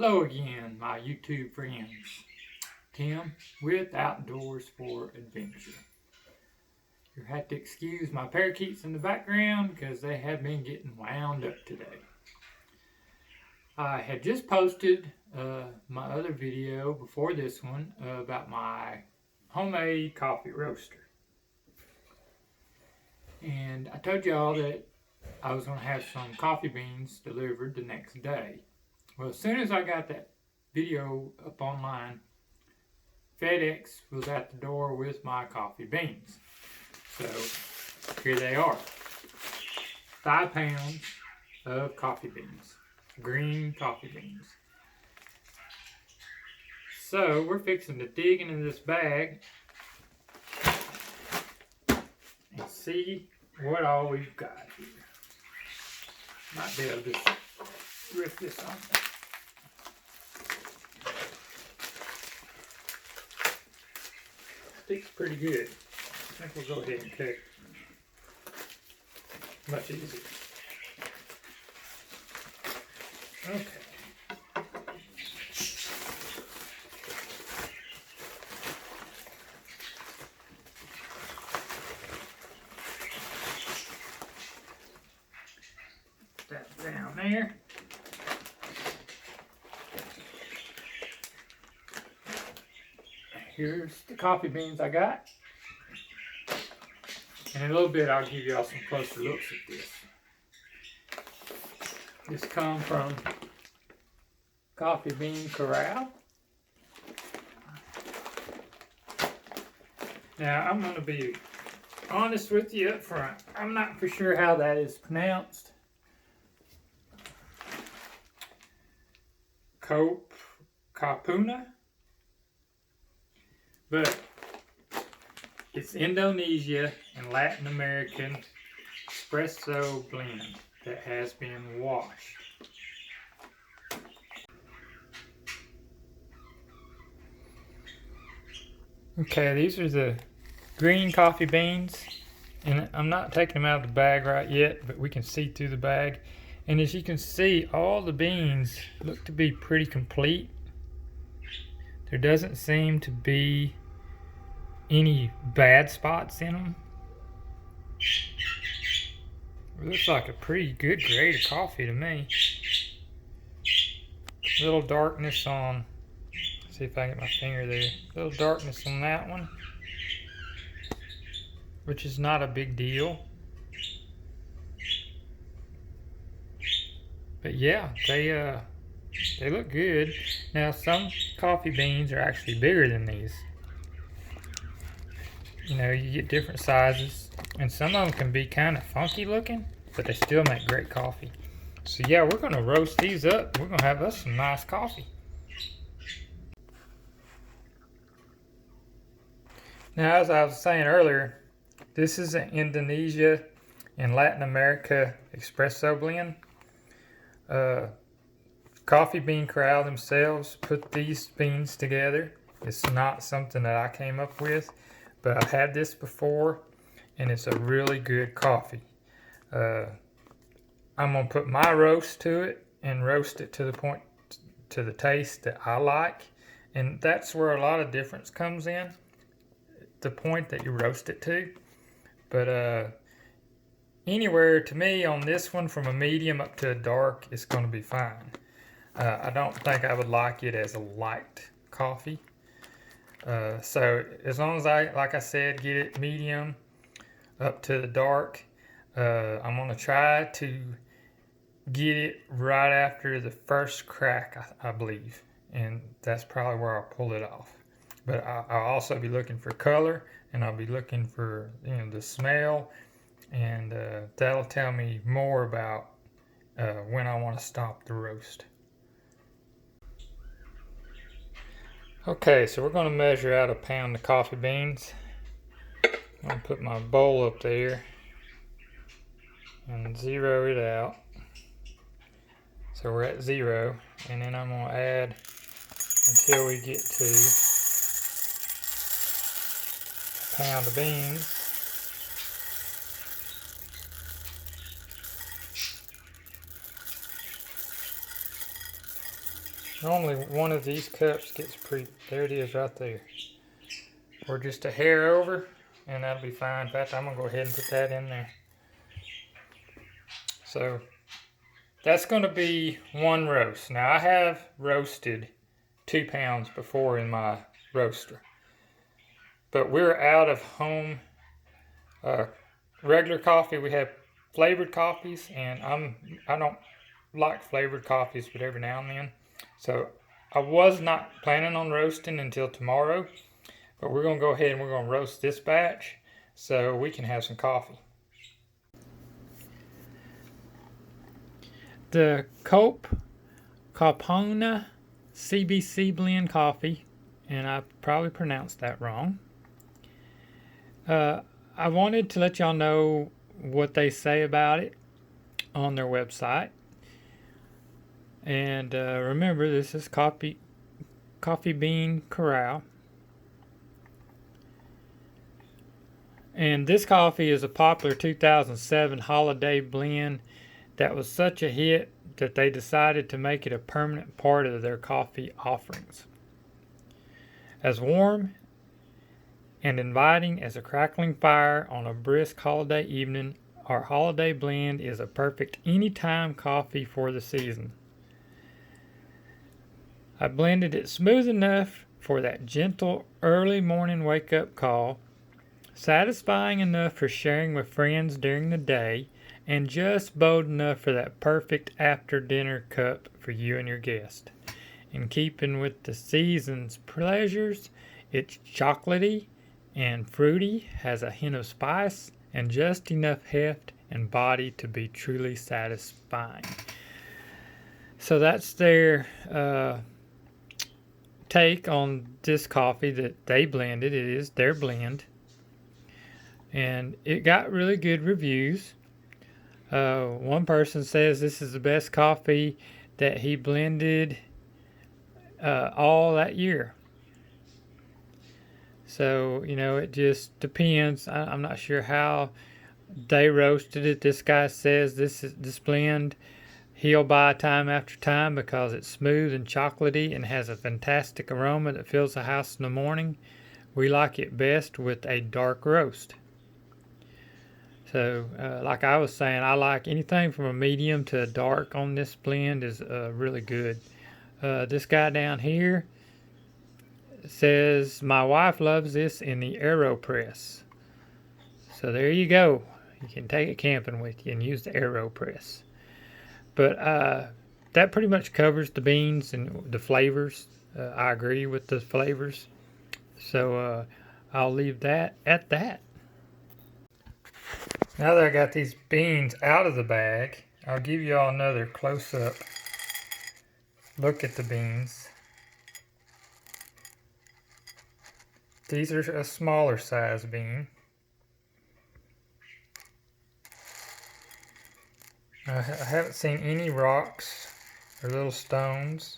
Hello again, my YouTube friends. Tim with Outdoors for Adventure. You have to excuse my parakeets in the background because they have been getting wound up today. I had just posted my other video before this one about my homemade coffee roaster. And I told y'all that I was going to have some coffee beans delivered the next day. Well, as soon as I got that video up online, FedEx was at the door with my coffee beans. So here they are. 5 pounds of coffee beans. Green coffee beans. So we're fixing to dig into this bag and see what all we've got here. Might be able to just rip this off. Sticks pretty good. I think we'll go ahead and cut it. Much easier. Okay. Put that down there. Here's the coffee beans I got. And in a little bit I'll give y'all some closer looks at this. This comes from Coffee Bean Corral. Now I'm going to be honest with you up front. I'm not for sure how that is pronounced. Kapuna. But it's Indonesia and Latin American espresso blend that has been washed. Okay, these are the green coffee beans, and I'm not taking them out of the bag right yet, but we can see through the bag. And as you can see, all the beans look to be pretty complete. There doesn't seem to be any bad spots in them. It looks like a pretty good grade of coffee to me. A little darkness on, see if I can get my finger there. A little darkness on that one, which is not a big deal. But yeah, they look good. Now some coffee beans are actually bigger than these. You know, you get different sizes, and some of them can be kind of funky looking, but they still make great coffee. So yeah, we're going to roast these up. We're going to have us some nice coffee. Now, as I was saying earlier, this is an Indonesia and Latin America espresso blend. Coffee Bean Corral themselves put these beans together. It's not something that I came up with, but I've had this before, and it's a really good coffee. I'm going to put my roast to it and roast it to the point, to the taste that I like. And that's where a lot of difference comes in, the point that you roast it to. But anywhere, to me, on this one, from a medium up to a dark, it's going to be fine. I don't think I would like it as a light coffee. So as long as I, like I said, get it medium up to the dark, I'm going to try to get it right after the first crack, I believe. And that's probably where I'll pull it off. But I'll also be looking for color, and I'll be looking for, you know, the smell, and that'll tell me more about when I want to stop the roast. Okay, so we're going to measure out 1 pound of coffee beans. I'm going to put my bowl up there and zero it out. So we're at 0, and then I'm going to add until we get to 1 pound of beans. Normally one of these cups gets there it is right there. Or just a hair over, and that'll be fine. In fact, I'm gonna go ahead and put that in there. So that's gonna be one roast. Now I have roasted 2 pounds before in my roaster, but we're out of home regular coffee. We have flavored coffees, and I don't like flavored coffees, but every now and then. So I was not planning on roasting until tomorrow, but we're gonna go ahead and we're gonna roast this batch so we can have some coffee. The Copona CBC blend coffee, and I probably pronounced that wrong. I wanted to let y'all know what they say about it on their website. And remember, this is Coffee Bean Corral. And this coffee is a popular 2007 holiday blend that was such a hit that they decided to make it a permanent part of their coffee offerings. As warm and inviting as a crackling fire on a brisk holiday evening, our holiday blend is a perfect anytime coffee for the season. I blended it smooth enough for that gentle early morning wake up call, satisfying enough for sharing with friends during the day, and just bold enough for that perfect after dinner cup for you and your guest. In keeping with the season's pleasures, it's chocolatey and fruity, has a hint of spice, and just enough heft and body to be truly satisfying. So that's their take on this coffee that they blended. It is their blend, and it got really good reviews. One person says this is the best coffee that he blended all that year. So, you know, it just depends. I'm not sure how they roasted it. This guy says this blend he'll buy time after time because it's smooth and chocolatey and has a fantastic aroma that fills the house in the morning. We like it best with a dark roast. So, like I was saying, I like anything from a medium to a dark on this blend is really good. This guy down here says, my wife loves this in the AeroPress. So there you go. You can take it camping with you and use the AeroPress. But that pretty much covers the beans and the flavors. I agree with the flavors. So I'll leave that at that. Now that I got these beans out of the bag, I'll give you all another close-up look at the beans. These are a smaller size bean. I haven't seen any rocks or little stones.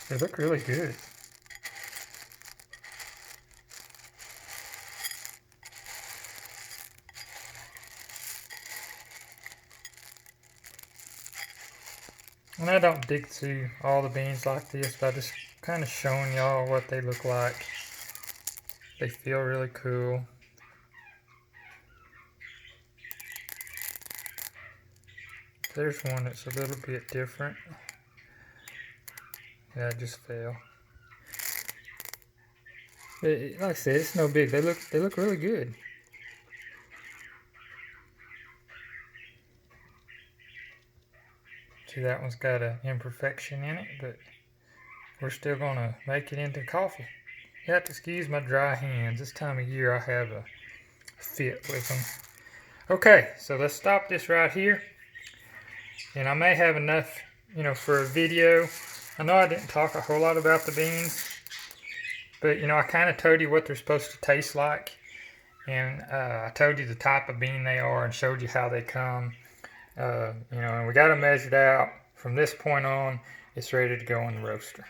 They look really good. And I don't dig through all the beans like this, but I'm just kind of showing y'all what they look like. They feel really cool. There's one that's a little bit different. Yeah, it just fell. Like I said, it's no big. They look really good. See, that one's got an imperfection in it, but we're still gonna make it into coffee. You have to excuse my dry hands. This time of year I have a fit with them. Okay, so let's stop this right here. And I may have enough, for a video. I know I didn't talk a whole lot about the beans, but I kind of told you what they're supposed to taste like. And I told you the type of bean they are and showed you how they come. And we got them measured out. From this point on, it's ready to go in the roaster.